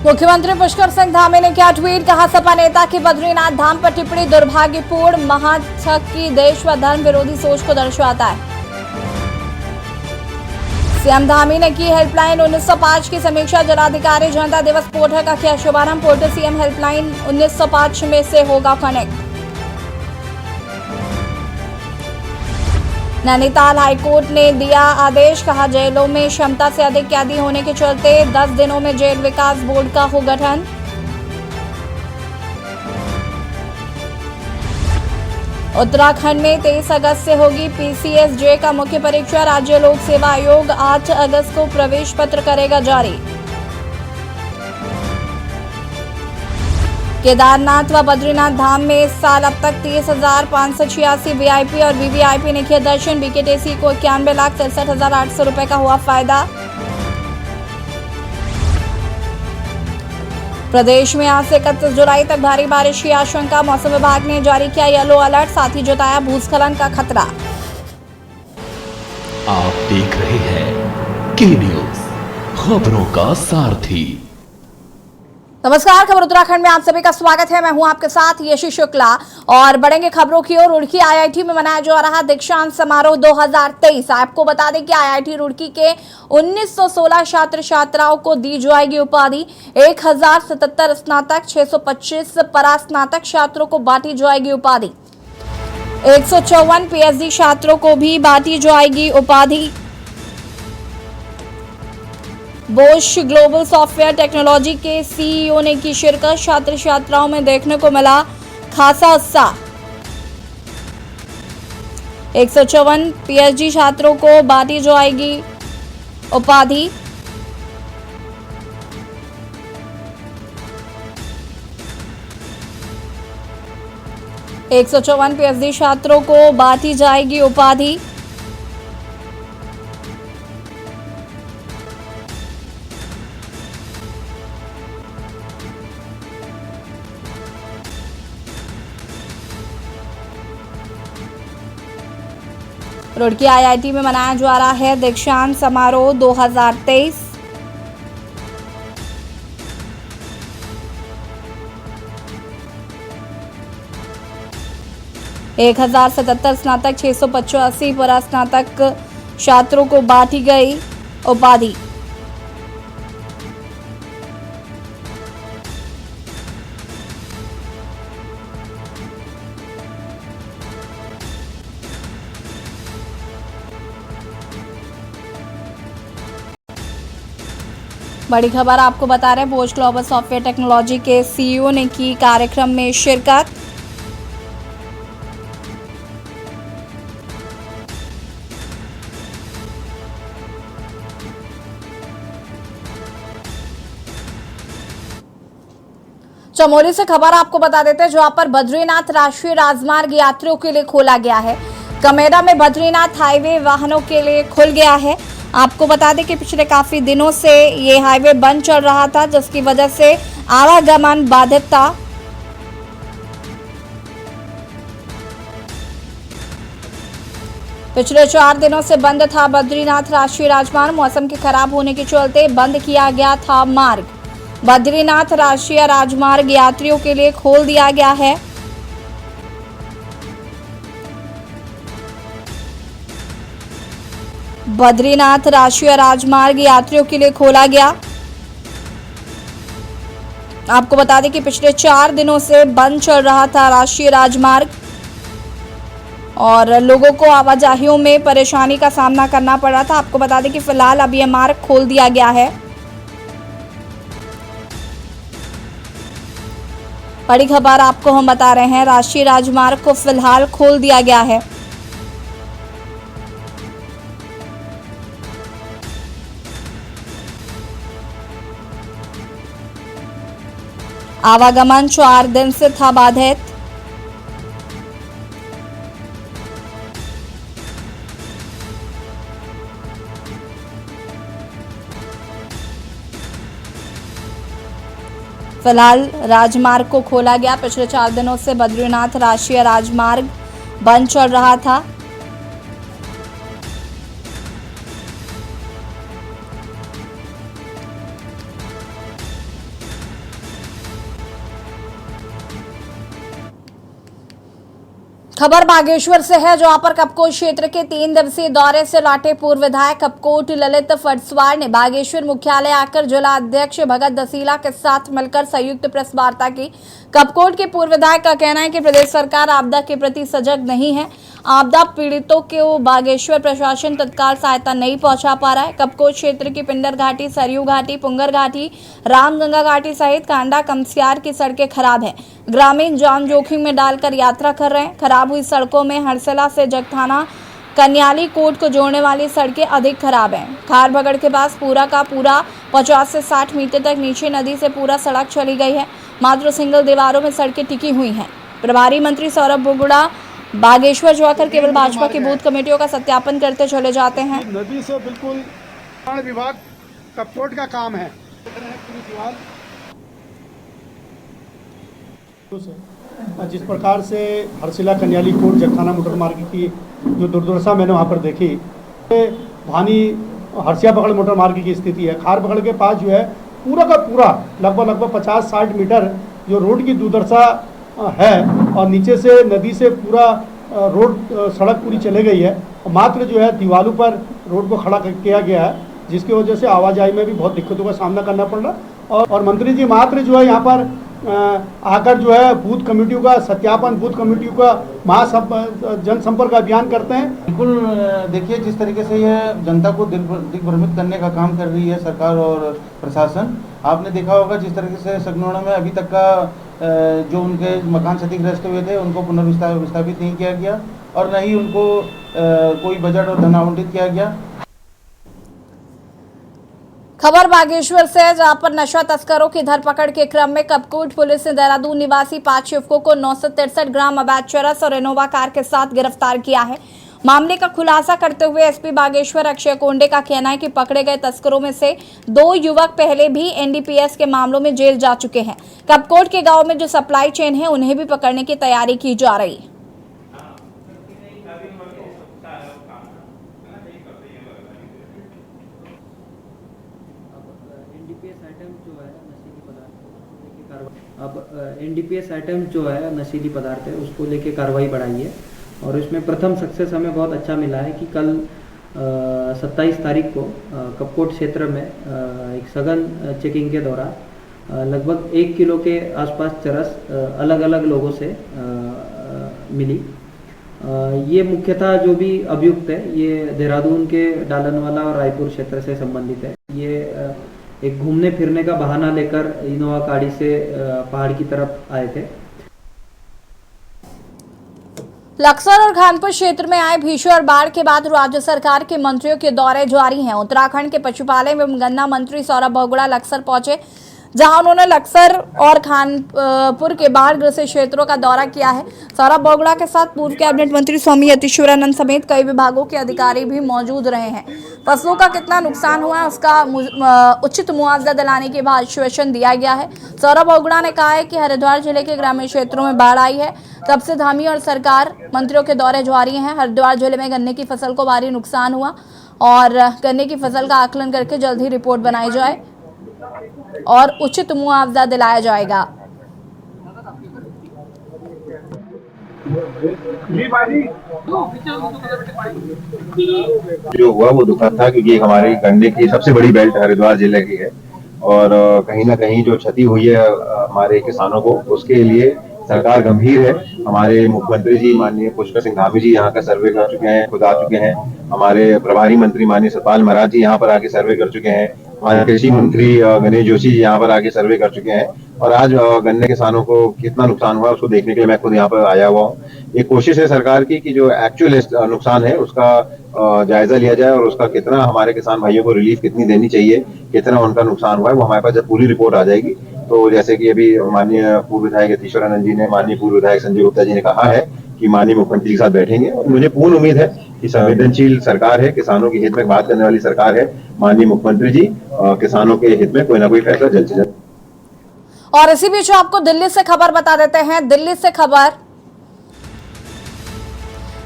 मुख्यमंत्री पुष्कर सिंह धामी ने किया ट्वीट, कहा सपा नेता की बद्रीनाथ धाम पर टिप्पणी दुर्भाग्यपूर्ण, महाथक की देश व धर्म विरोधी सोच को दर्शाता है। सीएम धामी ने की हेल्पलाइन 1905 की समीक्षा, जिलाधिकारी जनता दिवस पोर्टल का किया शुभारंभ। पोर्टल सीएम हेल्पलाइन 1905 में से होगा कनेक्ट। नैनीताल हाईकोर्ट ने दिया आदेश, कहा जेलों में क्षमता से अधिक कैदी होने के चलते 10 दिनों में जेल विकास बोर्ड का हो गठन। उत्तराखंड में 23 अगस्त से होगी पीसीएसजे का मुख्य परीक्षा। राज्य लोक सेवा आयोग 8 अगस्त को प्रवेश पत्र करेगा जारी। केदारनाथ व बद्रीनाथ धाम में इस साल अब तक 30,586 वीआईपी और वीवीआईपी ने किया दर्शन। बीकेटीसी को 91,63,800 रुपए का हुआ फायदा। प्रदेश में आज से 31 जुलाई तक भारी बारिश की आशंका। मौसम विभाग ने जारी किया येलो अलर्ट, साथ ही जताया भूस्खलन का खतरा। आप देख रहे हैं के न्यूज, खबरों का सारथी। नमस्कार, खबर उत्तराखंड में आप सभी का स्वागत है। मैं हूं आपके साथ यशी शुक्ला और बढ़ेंगे खबरों की ओर। रुड़की आईआईटी में मनाया जा रहा दीक्षांत समारोह 2023। आपको बता दें कि आईआईटी रुड़की के 1916 छात्र छात्राओं को दी जाएगी उपाधि। 1077 स्नातक, 625 परास्नातक छात्रों को बांटी जाएगी उपाधि। 154 पीएचडी छात्रों को भी बांटी जाएगी उपाधि। बोश ग्लोबल सॉफ्टवेयर टेक्नोलॉजी के सीईओ ने की शिरकत। छात्र छात्राओं में देखने को मिला खासा उत्साह। 154 पीएचडी छात्रों को बांटी जाएगी उपाधि। एक 154 पीएचडी छात्रों को बांटी जाएगी उपाधि। रुड़की आईआईटी में मनाया जा रहा है दीक्षांत समारोह 2023। एक 1077 स्नातक, 685 परास्नातक छात्रों को बांटी गई उपाधि। बड़ी खबर आपको बता रहे हैं, बोश ग्लोबल सॉफ्टवेयर टेक्नोलॉजी के सीईओ ने की कार्यक्रम में शिरकत। चमोली से खबर आपको बता देते हैं, जहां पर बद्रीनाथ राष्ट्रीय राजमार्ग यात्रियों के लिए खोला गया है। कमेरा में बद्रीनाथ हाईवे वाहनों के लिए खुल गया है। आपको बता दें कि पिछले काफी दिनों से ये हाईवे बंद चल रहा था, जिसकी वजह से आवागमन बाधित था। पिछले 4 दिनों से बंद था बद्रीनाथ राष्ट्रीय राजमार्ग। मौसम के खराब होने के चलते बंद किया गया था मार्ग। बद्रीनाथ राष्ट्रीय राजमार्ग यात्रियों के लिए खोल दिया गया है। बद्रीनाथ राष्ट्रीय राजमार्ग यात्रियों के लिए खोला गया। आपको बता दें कि पिछले 4 दिनों से बंद चल रहा था राष्ट्रीय राजमार्ग और लोगों को आवाजाहियों में परेशानी का सामना करना पड़ रहा था। आपको बता दें कि फिलहाल अब यह मार्ग खोल दिया गया है। बड़ी खबर आपको हम बता रहे हैं, राष्ट्रीय राजमार्ग को फिलहाल खोल दिया गया है। आवागमन 4 दिन से था बाधित। फिलहाल राजमार्ग को खोला गया। पिछले 4 दिनों से बद्रीनाथ राष्ट्रीय राजमार्ग बंद चल रहा था। खबर बागेश्वर से है, जहां पर कपकोट क्षेत्र के 3 दिवसीय दौरे से लौटे पूर्व विधायक कपकोट ललित फटसवार ने बागेश्वर मुख्यालय आकर जिला अध्यक्ष भगत दसीला के साथ मिलकर संयुक्त प्रेस वार्ता की। कपकोट के पूर्व विधायक का कहना है कि प्रदेश सरकार आपदा के प्रति सजग नहीं है। आपदा पीड़ितों को बागेश्वर प्रशासन तत्काल सहायता नहीं पहुंचा पा रहा है। कपकोट क्षेत्र की पिंडर घाटी, सरयू घाटी, पुंगर घाटी, रामगंगा घाटी सहित कांडा कमसियार की सड़कें खराब हैं। ग्रामीण जान जोखिम में डालकर यात्रा कर रहे हैं। खराब हुई सड़कों में हरसला से जगथाना कन्याली कोट को जोड़ने वाली सड़कें अधिक खराब हैं। खारबगड़ के पास पूरा का पूरा 50 से 60 मीटर तक नीचे नदी से पूरा सड़क चली गई है। मात्र सिंगल दीवारों में सड़कें टिकी हुई हैं। प्रभारी मंत्री सौरभ बोगड़ा बागेश्वर जाकर केवल भाजपा की बूथ कमेटियों का सत्यापन करते चले जाते हैं। नदी से बिल्कुल निर्माण विभाग कपकोट का काम है। पूरी दीवार जिस प्रकार से हरसिला कन्याली कोट जगथाना मोटर मार्ग की जो दुर्दशा मैंने वहाँ पर देखी, भानी हरसिया बगड़ मोटर मार्ग की स्थिति है। खार बगड़ के पास जो है पूरा का पूरा लगभग 50-60 मीटर जो रोड की दुर्दशा है और नीचे से नदी से पूरा रोड सड़क पूरी चले गई है। मात्र जो है दीवारों पर रोड को खड़ा किया गया है, जिसकी वजह से आवाजाही में भी बहुत दिक्कतों का सामना करना पड़ रहा। और मंत्री जी मात्र जो है यहाँ पर आकर जो है बूथ कमेटियों का सत्यापन, बूथ कमेटियों का जनसंपर्क अभियान करते हैं। बिल्कुल देखिए, जिस तरीके से यह जनता को दिग्भ्रमित करने का काम कर रही है सरकार और प्रशासन। आपने देखा होगा जिस तरीके से सगनोड़ा में अभी तक का जो उनके मकान क्षतिग्रस्त हुए थे उनको पुनर्विस्थापित नहीं किया गया और न ही उनको कोई बजट और धन आवंटित किया गया। खबर बागेश्वर से है, जहां पर नशा तस्करों की धरपकड़ के क्रम में कपकोट पुलिस ने देहरादून निवासी 5 युवकों को 963 ग्राम अवैध चरस और इनोवा कार के साथ गिरफ्तार किया है। मामले का खुलासा करते हुए एसपी बागेश्वर अक्षय कोंडे का कहना है कि पकड़े गए तस्करों में से 2 युवक पहले भी एनडीपीएस के मामलों में जेल जा चुके हैं। कपकोट के गांव में जो सप्लाई चेन है उन्हें भी पकड़ने की तैयारी की जा रही है। अब एनडीपीएस आइटम जो है नशीली पदार्थ है उसको लेके कार्रवाई बढ़ाई है और इसमें प्रथम सक्सेस हमें बहुत अच्छा मिला है कि कल 27 तारीख को कपकोट क्षेत्र में एक सघन चेकिंग के दौरान लगभग 1 किलो के आसपास चरस अलग अलग लोगों से मिली। ये मुख्यतः जो भी अभियुक्त है ये देहरादून के डालनवाला और रायपुर क्षेत्र से संबंधित है। ये एक घूमने फिरने का बहाना लेकर इनोवा गाड़ी से पहाड़ की तरफ आए थे। लक्सर और खानपुर क्षेत्र में आए भीषण बाढ़ के बाद राज्य सरकार के मंत्रियों के दौरे जारी हैं। उत्तराखंड के पशुपालन एवं गन्ना मंत्री सौरभ बोगड़ा लक्सर पहुंचे, जहां उन्होंने लक्सर और खानपुर के बाढ़ ग्रस्त क्षेत्रों का दौरा किया है। सौरभ बोगड़ा के साथ पूर्व कैबिनेट मंत्री स्वामी यतीश्वरानंद समेत कई विभागों के अधिकारी भी मौजूद रहे हैं। फसलों का कितना नुकसान हुआ है उसका उचित मुआवजा दिलाने के बाद आश्वासन दिया गया है। सौरभ बोगड़ा ने कहा है कि हरिद्वार जिले के ग्रामीण क्षेत्रों में बाढ़ आई है, तब से धामी और सरकार मंत्रियों के दौरे जारी हैं। हरिद्वार जिले में गन्ने की फसल को भारी नुकसान हुआ और गन्ने की फसल का आकलन करके जल्द ही रिपोर्ट बनाई जाए और उचित मुआवजा दिलाया जाएगा। जो हुआ वो दुखद था, क्योंकि हमारे गन्ने की सबसे बड़ी बेल्ट हरिद्वार जिले की है और कहीं ना कहीं जो क्षति हुई है हमारे किसानों को, उसके लिए सरकार गंभीर है। हमारे मुख्यमंत्री जी माननीय पुष्कर सिंह धामी जी यहाँ का सर्वे कर चुके हैं, खुद आ चुके हैं। हमारे प्रभारी मंत्री माननीय सतपाल महाराज जी यहाँ पर आके सर्वे कर चुके हैं। हमारे कृषि मंत्री गणेश जोशी जी यहाँ पर आके सर्वे कर चुके हैं और आज गन्ने किसानों को कितना नुकसान हुआ उसको देखने के लिए मैं खुद यहाँ पर आया हुआ हूँ। ये कोशिश है सरकार की कि जो एक्चुअल नुकसान है उसका जायजा लिया जाए और उसका कितना हमारे किसान भाइयों को रिलीफ कितनी देनी चाहिए, कितना उनका नुकसान हुआ है, वो हमारे पास जब पूरी रिपोर्ट आ जाएगी तो जैसे कि अभी माननीय पूर्व विधायक यतीश्वरानंद जी ने, माननीय पूर्व विधायक संजय गुप्ता जी ने कहा है कि माननीय मुख्यमंत्री के साथ बैठेंगे और मुझे पूर्ण उम्मीद है कि संवेदनशील सरकार है, किसानों के हित में बात करने वाली सरकार है। माननीय मुख्यमंत्री जी किसानों के हित में कोई ना कोई फैसला जल्द से जल्द। और इसी बीच आपको दिल्ली से खबर बता देते हैं। दिल्ली से खबर,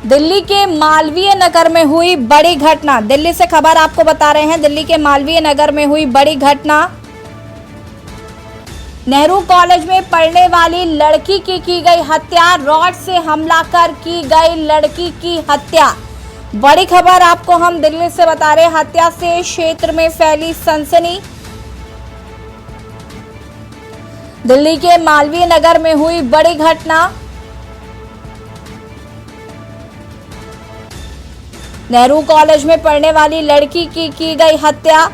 दिल्ली के मालवीय नगर में हुई बड़ी घटना। दिल्ली से खबर आपको बता रहे हैं, दिल्ली के मालवीय नगर में हुई बड़ी घटना। नेहरू कॉलेज में पढ़ने वाली लड़की की गई हत्या, रॉड से हमला कर की गई लड़की की हत्या। बड़ी खबर आपको हम दिल्ली से बता रहे हैं। हत्या से क्षेत्र में फैली सनसनी। दिल्ली के मालवीय नगर में हुई बड़ी घटना। नेहरू कॉलेज में पढ़ने वाली लड़की की गई हत्या,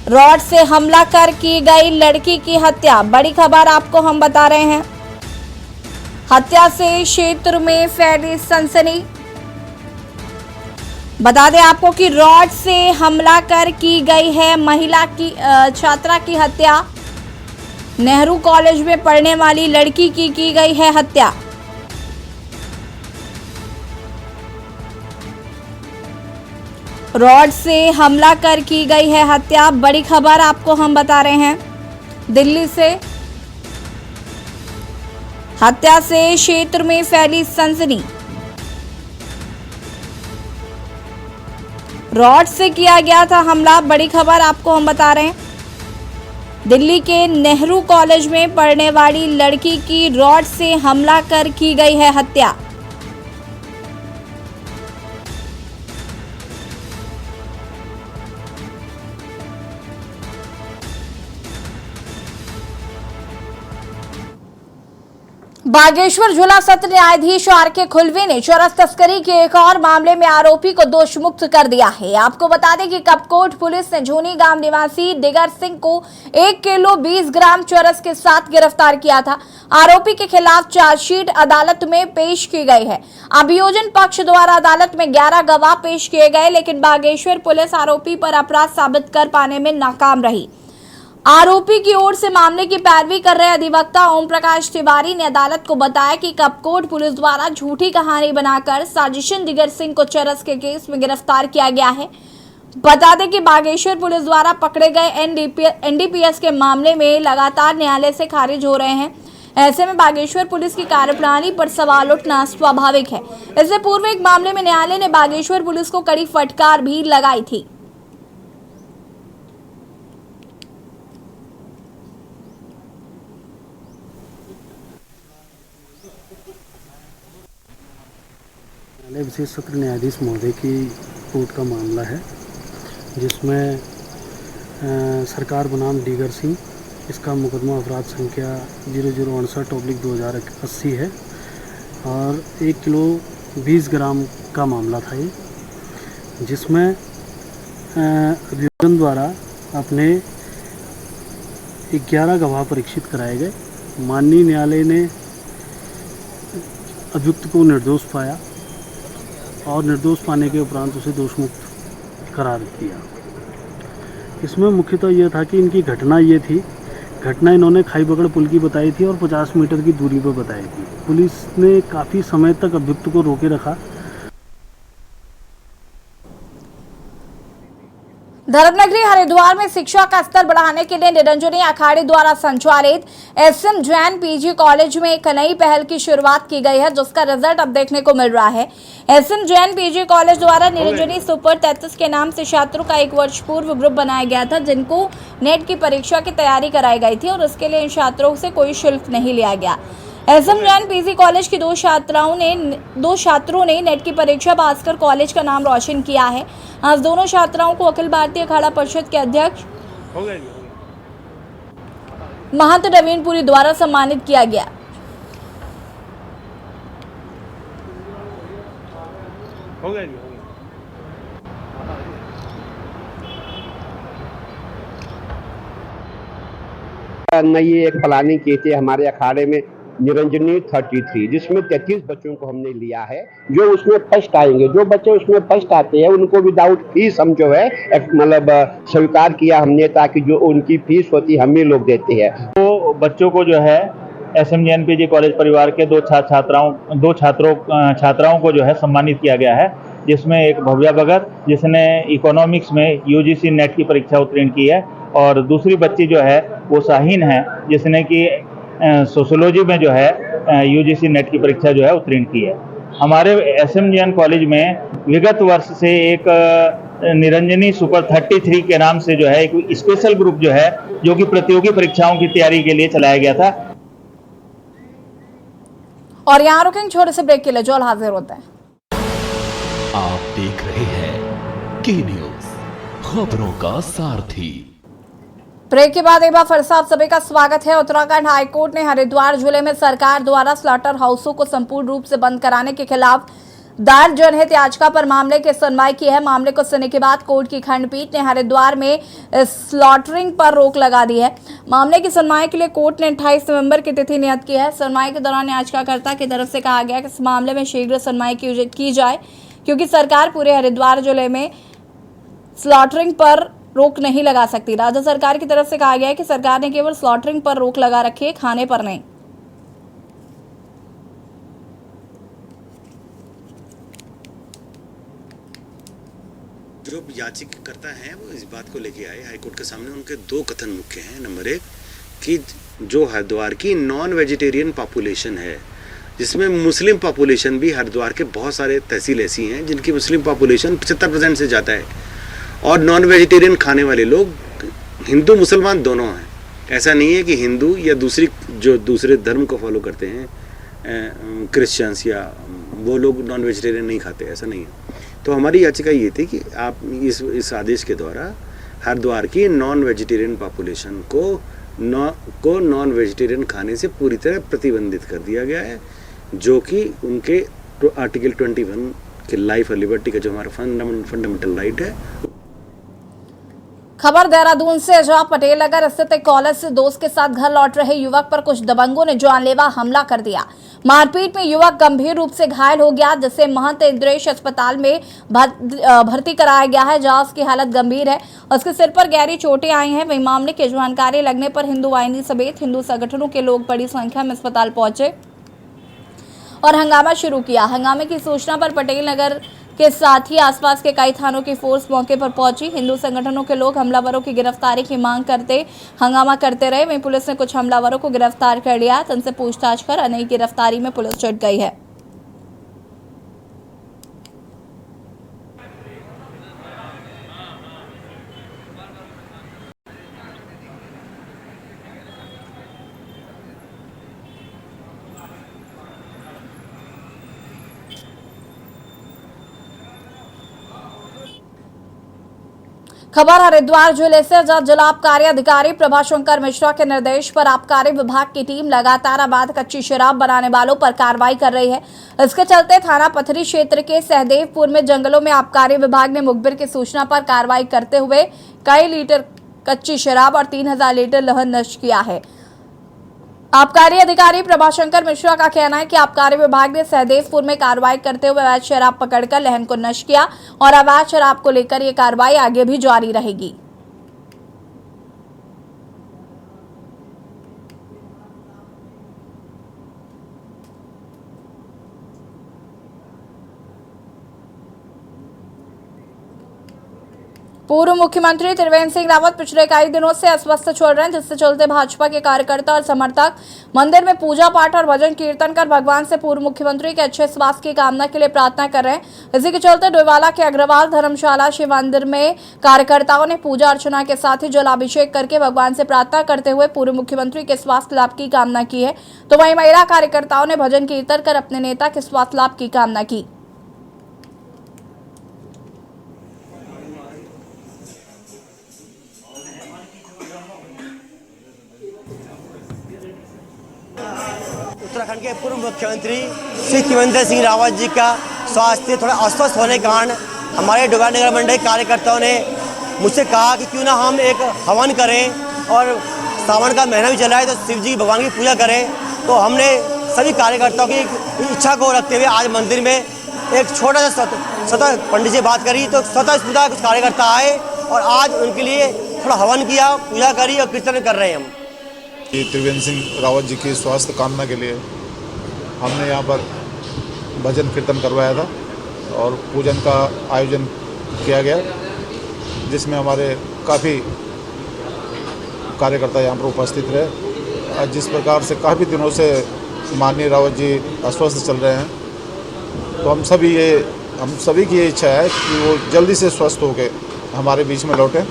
रॉड से हमला कर की गई लड़की की हत्या। बड़ी खबर आपको हम बता रहे हैं। हत्या से क्षेत्र में फैली सनसनी। बता दें आपको कि रॉड से हमला कर की गई है महिला की छात्रा की हत्या। नेहरू कॉलेज में पढ़ने वाली लड़की की गई है हत्या। रॉड से हमला कर की गई है हत्या। बड़ी खबर आपको हम बता रहे हैं दिल्ली से। हत्या से क्षेत्र में फैली सनसनी। रॉड से किया गया था हमला। बड़ी खबर आपको हम बता रहे हैं। दिल्ली के नेहरू कॉलेज में पढ़ने वाली लड़की की रॉड से हमला कर की गई है हत्या। बागेश्वर जिला सत्र न्यायाधीश आर.के. खुलवे ने चरस तस्करी के एक और मामले में आरोपी को दोष मुक्त कर दिया है। आपको बता दें कि कपकोट पुलिस ने झोनी गांव निवासी दिगर सिंह को 1 किलो 20 ग्राम चरस के साथ गिरफ्तार किया था। आरोपी के खिलाफ चार्जशीट अदालत में पेश की गई है। अभियोजन पक्ष द्वारा अदालत में 11 गवाह पेश किए गए, लेकिन बागेश्वर पुलिस आरोपी पर अपराध साबित कर पाने में नाकाम रही। आरोपी की ओर से मामले की पैरवी कर रहे अधिवक्ता ओम प्रकाश तिवारी ने अदालत को बताया कि कपकोट पुलिस द्वारा झूठी कहानी बनाकर साजिशन दिगर सिंह को चरस के केस में गिरफ्तार किया गया है। बता दें कि बागेश्वर पुलिस द्वारा पकड़े गए एनडीपीएस के मामले में लगातार न्यायालय से खारिज हो रहे हैं। ऐसे में बागेश्वर पुलिस की कार्यप्रणाली पर सवाल उठना स्वाभाविक है। इससे पूर्व एक मामले में न्यायालय ने बागेश्वर पुलिस को कड़ी फटकार भी लगाई थी। विशेष सत्र न्यायाधीश महोदय की कोर्ट का मामला है, जिसमें सरकार बनाम दिगर सिंह, इसका मुकदमा अपराध संख्या 0068/2080 है और 1 किलो 20 ग्राम का मामला था ये, जिसमें अभियोजन द्वारा अपने 11 गवाह परीक्षित कराए गए। माननीय न्यायालय ने अभियुक्त को निर्दोष पाया और निर्दोष पाने के उपरांत उसे दोषमुक्त करार दिया। इसमें मुख्यतः यह था कि इनकी घटना ये थी, घटना इन्होंने खाई बगड़ पुल की बताई थी और 50 मीटर की दूरी पर बताई थी। पुलिस ने काफ़ी समय तक अभियुक्त को रोके रखा। धर्मनगरी हरिद्वार में शिक्षा का स्तर बढ़ाने के लिए निरंजनी अखाड़े द्वारा संचालित एसएम जैन पीजी कॉलेज में एक नई पहल की शुरुआत की गई है, जिसका रिजल्ट अब देखने को मिल रहा है। एसएम जैन पीजी कॉलेज द्वारा निरंजनी सुपर 33 के नाम से छात्रों का 1 वर्ष पूर्व ग्रुप बनाया गया था, जिनको नेट की परीक्षा की तैयारी कराई गई थी और इसके लिए इन छात्रों से कोई शुल्क नहीं लिया गया। एसएम जैन पीजी कॉलेज की 2 छात्रों ने नेट की परीक्षा पास कर कॉलेज का नाम रोशन किया है। आज दोनों छात्राओं को अखिल भारतीय अखाड़ा परिषद के अध्यक्ष महंत नवीनपुरी द्वारा सम्मानित किया गया। नई एक प्लानिंग की थी हमारे अखाड़े में निरंजनी 33, जिसमें 33 बच्चों को हमने लिया है जो उसमें फर्स्ट आएंगे। जो बच्चे उसमें फर्स्ट आते हैं उनको विदाउट फीस हम जो है मतलब स्वीकार किया हमने, ताकि जो उनकी फीस होती हम ही लोग देते हैं। तो बच्चों को जो है एसएम जैन पीजी कॉलेज परिवार के 2 छात्राओं को जो है सम्मानित किया गया है, जिसमें एक भव्या भगत जिसने इकोनॉमिक्स में यूजीसी नेट की परीक्षा उत्तीर्ण की है और दूसरी बच्ची जो है वो शाहीन है जिसने कि सोशियोलॉजी में जो है यूजीसी नेट की परीक्षा जो है उत्तीर्ण की है। हमारे SMGN कॉलेज में विगत वर्ष से एक निरंजनी सुपर 33 के नाम से जो है एक स्पेशल ग्रुप जो है जो कि प्रतियोगी परीक्षाओं की तैयारी के लिए चलाया गया था। और यहाँ रुकेंगे छोटे से ब्रेक के लिए, जो हाजिर होते हैं। आप देख रहे हैं के न्यूज, खबरों का सारथी। ब्रेक के बाद एक बार फिर से आप सभी का स्वागत है। उत्तराखंड हाईकोर्ट ने हरिद्वार जिले में सरकार द्वारा स्लॉटर हाउसों को संपूर्ण रूप से बंद कराने के खिलाफ दायर जनहित याचिका पर मामले की सुनवाई की है। मामले को सुनने के बाद कोर्ट की खंडपीठ ने हरिद्वार में स्लॉटरिंग पर रोक लगा दी है। मामले की सुनवाई के लिए कोर्ट ने 28 नवंबर की तिथि नियत की है। सुनवाई के दौरान याचिकाकर्ता की तरफ से कहा गया कि इस मामले में शीघ्र सुनवाई की जाए, क्योंकि सरकार पूरे हरिद्वार जिले में स्लॉटरिंग पर रोक नहीं लगा सकती। राज्य सरकार की तरफ से कहा गया है कि सरकार ने केवल स्लॉटरिंग पर रोक लगा रखी है, खाने पर नहीं। जो याचिकाकर्ता हैं वो इस बात को लेके आए हाईकोर्ट के सामने। उनके दो कथन मुख्य हैं। नंबर एक कि जो हरिद्वार की नॉन वेजिटेरियन पॉपुलेशन है, जिसमें मुस्लिम पॉपुलेशन भी, हरिद्वार के बहुत सारे तहसील ऐसी हैं जिनकी मुस्लिम पॉपुलेशन 75% से ज़्यादा है, और नॉन वेजिटेरियन खाने वाले लोग हिंदू मुसलमान दोनों हैं। ऐसा नहीं है कि हिंदू या दूसरे धर्म को फॉलो करते हैं, क्रिश्चियंस या वो लोग नॉन वेजिटेरियन नहीं खाते, ऐसा नहीं है। तो हमारी याचिका ये थी कि आप इस आदेश के द्वारा हरिद्वार की नॉन वेजिटेरियन पॉपुलेशन को नॉन वेजिटेरियन खाने से पूरी तरह प्रतिबंधित कर दिया गया है, जो कि उनके आर्टिकल 21 के लाइफ और लिबर्टी का जो हमारा फंडामेंटल राइट है। खबर देहरादून से, जहां पटेल नगर स्थित एक कॉलेज से दोस्त के साथ घर लौट रहे युवक पर कुछ दबंगों ने जानलेवा हमला कर दिया। मारपीट में युवक गंभीर रूप से घायल हो गया, जिसे महंत इंद्रेश अस्पताल में भर्ती कराया गया है, जहां उसकी हालत गंभीर है। उसके सिर पर गहरी चोटें आई हैं। वहीं मामले की जानकारी लगने पर हिंदू वाहिनी समेत हिंदू संगठनों के लोग बड़ी संख्या में अस्पताल पहुंचे और हंगामा शुरू किया। हंगामे की सूचना पर पटेल नगर के साथ ही आसपास के कई थानों की फोर्स मौके पर पहुंची। हिंदू संगठनों के लोग हमलावरों की गिरफ्तारी की मांग करते हंगामा करते रहे। वहीं पुलिस ने कुछ हमलावरों को गिरफ्तार कर लिया। उनसे पूछताछ कर अनई गिरफ्तारी में पुलिस जुट गई है। खबर हरिद्वार जिले से, जहां जिला आबकारी अधिकारी प्रभाशंकर मिश्रा के निर्देश पर आबकारी विभाग की टीम लगातार अवैध कच्ची शराब बनाने वालों पर कार्रवाई कर रही है। इसके चलते थाना पथरी क्षेत्र के सहदेवपुर में जंगलों में आबकारी विभाग ने मुखबिर की सूचना पर कार्रवाई करते हुए कई लीटर कच्ची शराब और 3000 लीटर लहन नष्ट किया है। आबकारी अधिकारी प्रभाशंकर मिश्रा का कहना है कि आबकारी विभाग ने सहदेवपुर में कार्रवाई करते हुए अवैध शराब पकड़कर लहन को नष्ट किया और अवैध शराब को लेकर यह कार्रवाई आगे भी जारी रहेगी। पूर्व मुख्यमंत्री त्रिवेंद्र सिंह रावत पिछले कई दिनों से अस्वस्थ चल रहे हैं, जिससे चलते भाजपा के कार्यकर्ता और समर्थक मंदिर में पूजा पाठ और भजन कीर्तन कर भगवान से पूर्व मुख्यमंत्री के अच्छे स्वास्थ्य की कामना के लिए प्रार्थना कर रहे हैं। इसी के चलते डोईवाला के अग्रवाल धर्मशाला शिव मंदिर में कार्यकर्ताओं ने पूजा अर्चना के साथ ही जलाभिषेक करके भगवान से प्रार्थना करते हुए पूर्व मुख्यमंत्री के स्वास्थ्य लाभ की कामना की है। तो वहीं महिला कार्यकर्ताओं ने भजन कीर्तन कर अपने नेता के स्वास्थ्य लाभ की कामना की। उत्तराखंड के पूर्व मुख्यमंत्री श्री त्रिवेंद्र सिंह रावत जी का स्वास्थ्य थोड़ा अस्वस्थ होने के कारण हमारे डोईवाला नगर मंडल कार्यकर्ताओं ने मुझसे कहा कि क्यों ना हम एक हवन करें और सावन का महीना भी चला है तो शिव जी भगवान की पूजा करें। तो हमने सभी कार्यकर्ताओं की इच्छा को रखते हुए आज मंदिर में एक छोटा सा स्वतः पंडित जी बात करी, तो स्वतः स्फूर्त कुछ कार्यकर्ता आए और आज उनके लिए थोड़ा हवन किया, पूजा करी और कीर्तन कर रहे हैं हम। त्रिवेंद्र सिंह रावत जी की स्वास्थ्य कामना के लिए हमने यहाँ पर भजन कीर्तन करवाया था और पूजन का आयोजन किया गया, जिसमें हमारे काफ़ी कार्यकर्ता यहाँ पर उपस्थित रहे। जिस प्रकार से काफ़ी दिनों से माननीय रावत जी अस्वस्थ चल रहे हैं, तो हम सभी की ये इच्छा है कि वो जल्दी से स्वस्थ होकर हमारे बीच में लौटें।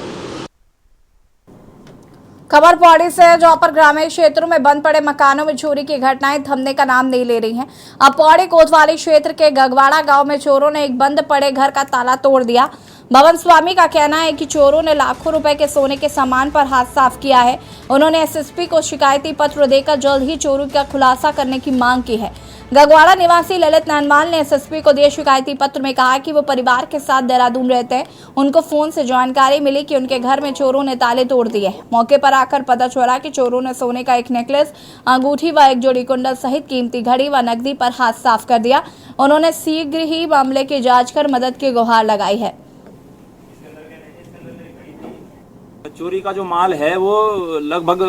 खबर पौड़ी से, जहां पर ग्रामीण क्षेत्रों में बंद पड़े मकानों में चोरी की घटनाएं थमने का नाम नहीं ले रही हैं। अब पौड़ी कोतवाली क्षेत्र के गगवाड़ा गांव में चोरों ने एक बंद पड़े घर का ताला तोड़ दिया। भवन स्वामी का कहना है कि चोरों ने लाखों रुपए के सोने के सामान पर हाथ साफ किया है। उन्होंने एसएसपी को शिकायती पत्र देकर जल्द ही चोरों का खुलासा करने की मांग की है। गगवाड़ा निवासी ललित नैनवाल ने एसएसपी को दिए शिकायती पत्र में कहा कि वो परिवार के साथ देहरादून रहते हैं। उनको फोन से जानकारी मिली कि उनके घर में चोरों ने ताले तोड़ दिए। मौके पर आकर पता चला कि चोरों ने सोने का एक नेकलेस, अंगूठी व एक जोड़ी कुंडल सहित कीमती घड़ी व नकदी पर हाथ साफ कर दिया। उन्होंने शीघ्र ही मामले की जांच कर मदद की गुहार लगाई है। चोरी का जो माल है वो लगभग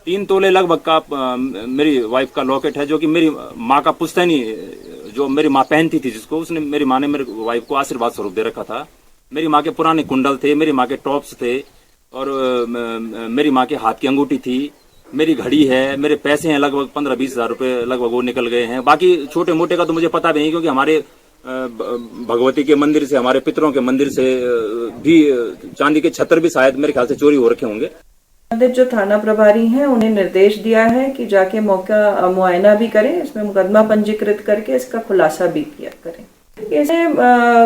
3 तोले लगभग का मेरी वाइफ का लॉकेट है, जो कि मेरी माँ का पुश्तैनी, जो मेरी माँ पहनती थी, जिसको उसने मेरी माँ ने मेरी वाइफ को आशीर्वाद स्वरूप दे रखा था। मेरी माँ के पुराने कुंडल थे, मेरी माँ के टॉप्स थे और मेरी माँ के हाथ की अंगूठी थी, मेरी घड़ी है, मेरे पैसे हैं लगभग 15-20 हज़ार रुपये लगभग वो निकल गए हैं। बाकी छोटे मोटे का तो मुझे पता भी नहीं, क्योंकि हमारे भगवती के मंदिर से, हमारे पितरों के मंदिर से भी चांदी के छत्र भी शायद मेरे ख्याल से चोरी हो रखे होंगे। जो थाना प्रभारी हैं उन्हें निर्देश दिया है कि जाके मौका मुआयना भी करें, इसमें मुकदमा पंजीकृत करके इसका खुलासा भी किया करें। ऐसे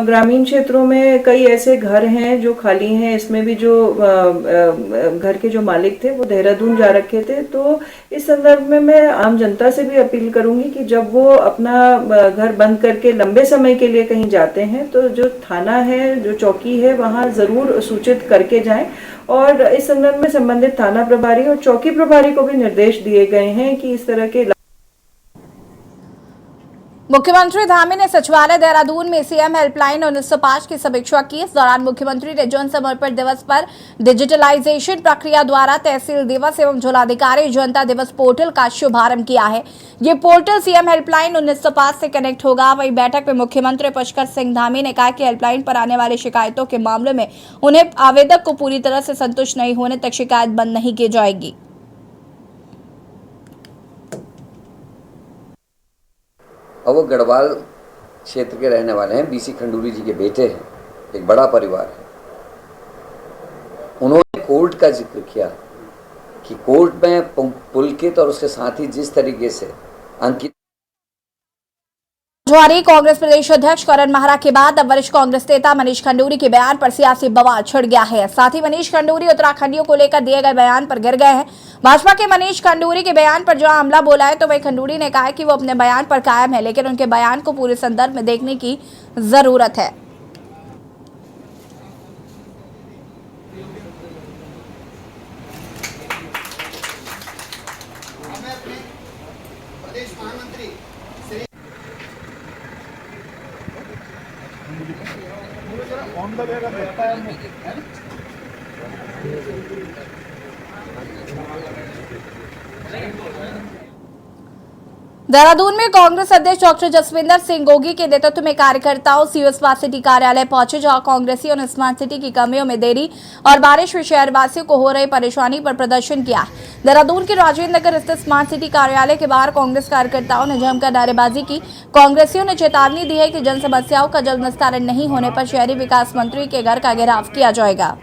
ग्रामीण क्षेत्रों में कई ऐसे घर हैं जो खाली हैं। इसमें भी जो घर के जो मालिक थे वो देहरादून जा रखे थे। तो इस संदर्भ में मैं आम जनता से भी अपील करूंगी कि जब वो अपना घर बंद करके लंबे समय के लिए कहीं जाते हैं तो जो थाना है, जो चौकी है, वहाँ जरूर सूचित करके जाएं। और इस संदर्भ में संबंधित थाना प्रभारी और चौकी प्रभारी को भी निर्देश दिए गए हैं कि इस तरह के। मुख्यमंत्री धामी ने सचिवालय देहरादून में सीएम हेल्पलाइन 1905 की समीक्षा की। इस दौरान मुख्यमंत्री ने जन समर्पण दिवस पर डिजिटलाइजेशन प्रक्रिया द्वारा तहसील दिवस एवं जिलाधिकारी जनता दिवस पोर्टल का शुभारंभ किया है। ये पोर्टल सीएम हेल्पलाइन 1905 से कनेक्ट होगा। वहीं बैठक में मुख्यमंत्री पुष्कर सिंह धामी ने कहा कि हेल्पलाइन पर आने वाली शिकायतों के मामले में उन्हें आवेदक को पूरी तरह से संतुष्ट नहीं होने तक शिकायत बंद नहीं की जाएगी। और वो गढ़वाल क्षेत्र के रहने वाले हैं, बीसी खंडूरी जी के बेटे हैं, एक बड़ा परिवार है। उन्होंने कोर्ट का जिक्र किया कि कोर्ट में पुलकित और उसके साथ ही जिस तरीके से अंकित जारी कांग्रेस प्रदेश अध्यक्ष करण माहरा के बाद अब वरिष्ठ कांग्रेस नेता मनीष खंडूरी के बयान पर सियासी बवाल छिड़ गया है। साथ ही मनीष खंडूरी उत्तराखंडियों को लेकर दिए गए बयान पर गिर गए हैं। भाजपा के मनीष खंडूरी के बयान पर जहां हमला बोला है, तो वही खंडूरी ने कहा कि वो अपने बयान पर कायम है, लेकिन उनके बयान को पूरे संदर्भ में देखने की जरूरत है। देहरादून में कांग्रेस अध्यक्ष डॉक्टर जसविंदर सिंह गोगी के नेतृत्व में कार्यकर्ताओं सीओ स्मार्ट सिटी कार्यालय पहुंचे, जहां कांग्रेसियों ने स्मार्ट सिटी की कमियों में देरी और बारिश में शहरवासियों को हो रही परेशानी पर प्रदर्शन किया। देहरादून के राजेंद्र नगर स्थित स्मार्ट सिटी कार्यालय के बाहर कांग्रेस कार्यकर्ताओं ने जमकर नारेबाजी की। कांग्रेसियों ने चेतावनी दी है कि जन समस्याओं का जल्द निस्तारण नहीं होने पर शहरी विकास मंत्री के घर का घेराव किया जाएगा।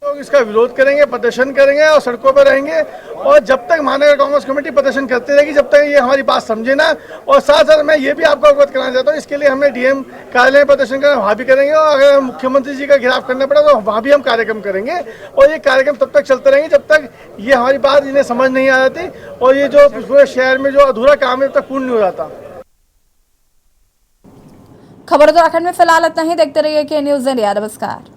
लोग इसका विरोध करेंगे, प्रदर्शन करेंगे और सड़कों पर रहेंगे। और जब तक महानगर कांग्रेस कमेटी प्रदर्शन करती रहेगी, जब तक ये हमारी बात समझे ना। और साथ साथ मैं ये भी आपको अवगत कराना चाहता हूँ, इसके लिए हमने डीएम कार्यालय में प्रदर्शन करना, वहाँ भी करेंगे। और अगर मुख्यमंत्री जी का घेराव करना पड़ा तो वहाँ भी हम कार्यक्रम करेंगे। और ये कार्यक्रम तब तक चलते रहेंगे जब तक ये हमारी बात इन्हें समझ नहीं आ जाती और ये जो पूरे शहर में जो अधूरा काम है तब तक पूर्ण नहीं हो जाता। खबर उत्तराखंड में फिलहाल इतना ही। देखते रहिए के न्यूज़ इंडिया। नमस्कार।